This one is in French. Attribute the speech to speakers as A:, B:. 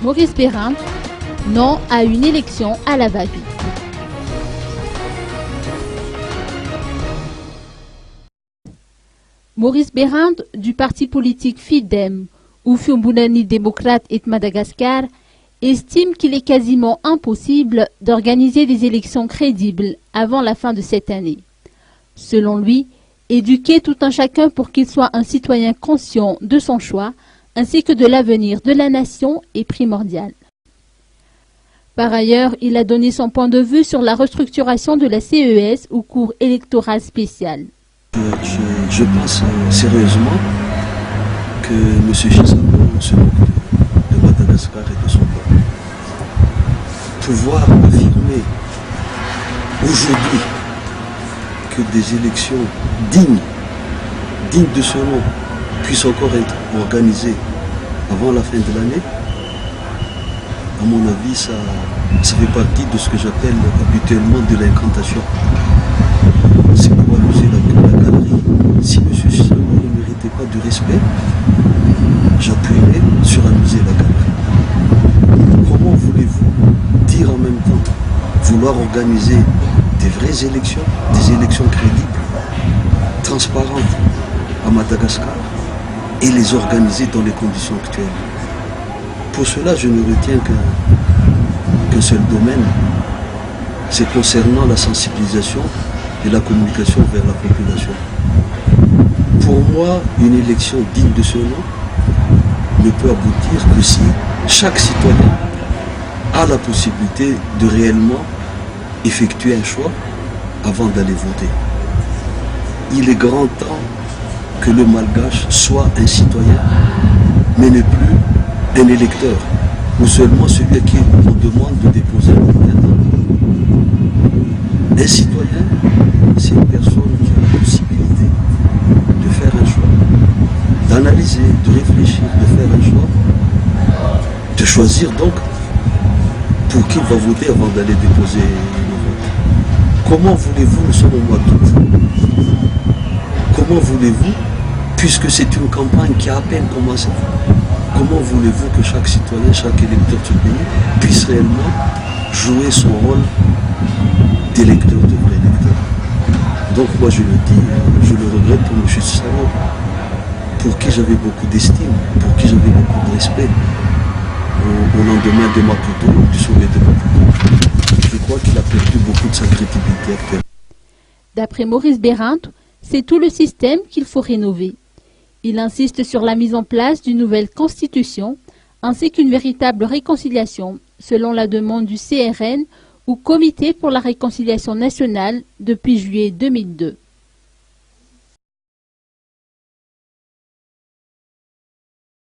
A: Maurice Bérindt, non à une élection à la va-vite. Maurice Bérindt du parti politique FIDEM, ou Fiumbounani démocrate et Madagascar, estime qu'il est quasiment impossible d'organiser des élections crédibles avant la fin de cette année. Selon lui, éduquer tout un chacun pour qu'il soit un citoyen conscient de son choix, ainsi que de l'avenir de la nation est primordial. Par ailleurs, il a donné son point de vue sur la restructuration de la CES ou cour électorale spéciale.
B: Je pense sérieusement que M. Chisako se moque de Madagascar et de son peuple. Pouvoir affirmer aujourd'hui que des élections dignes de ce nom puissent encore être organisées avant la fin de l'année, à mon avis, ça fait partie de ce que j'appelle habituellement de l'incantation. C'est pour amuser la galerie. Si M. Chisako ne méritait pas de respect, j'appuierai sur amuser la galerie. Comment voulez-vous dire en même temps vouloir organiser des vraies élections, des élections crédibles, transparentes à Madagascar et les organiser dans les conditions actuelles? Pour cela, je ne retiens qu'un seul domaine, c'est concernant la sensibilisation et la communication vers la population. Pour moi, une élection digne de ce nom ne peut aboutir que si chaque citoyen a la possibilité de réellement effectuer un choix avant d'aller voter. Il est grand temps que le Malgache soit un citoyen, mais ne plus un électeur, ou seulement celui à qui on demande de déposer un candidat. Un citoyen, c'est une personne qui a la possibilité de faire un choix, d'analyser, de réfléchir, de faire un choix, de choisir donc pour qui il va voter avant d'aller déposer le vote. Comment voulez-vous, nous sommes au mois d'août, comment voulez-vous, puisque c'est une campagne qui a à peine commencé, comment voulez-vous que chaque citoyen, chaque électeur de ce pays puisse réellement jouer son rôle d'électeur, de vrai électeur? Donc moi je le dis, je le regrette pour M. Chisako, pour qui j'avais beaucoup d'estime, pour qui j'avais beaucoup de respect. Au lendemain de Maputo, du sommet de Maputo, je crois qu'il a perdu beaucoup de sa crédibilité actuelle.
A: D'après Maurice Bérindt, c'est tout le système qu'il faut rénover. Il insiste sur la mise en place d'une nouvelle constitution ainsi qu'une véritable réconciliation selon la demande du CRN ou Comité pour la réconciliation nationale depuis juillet 2002.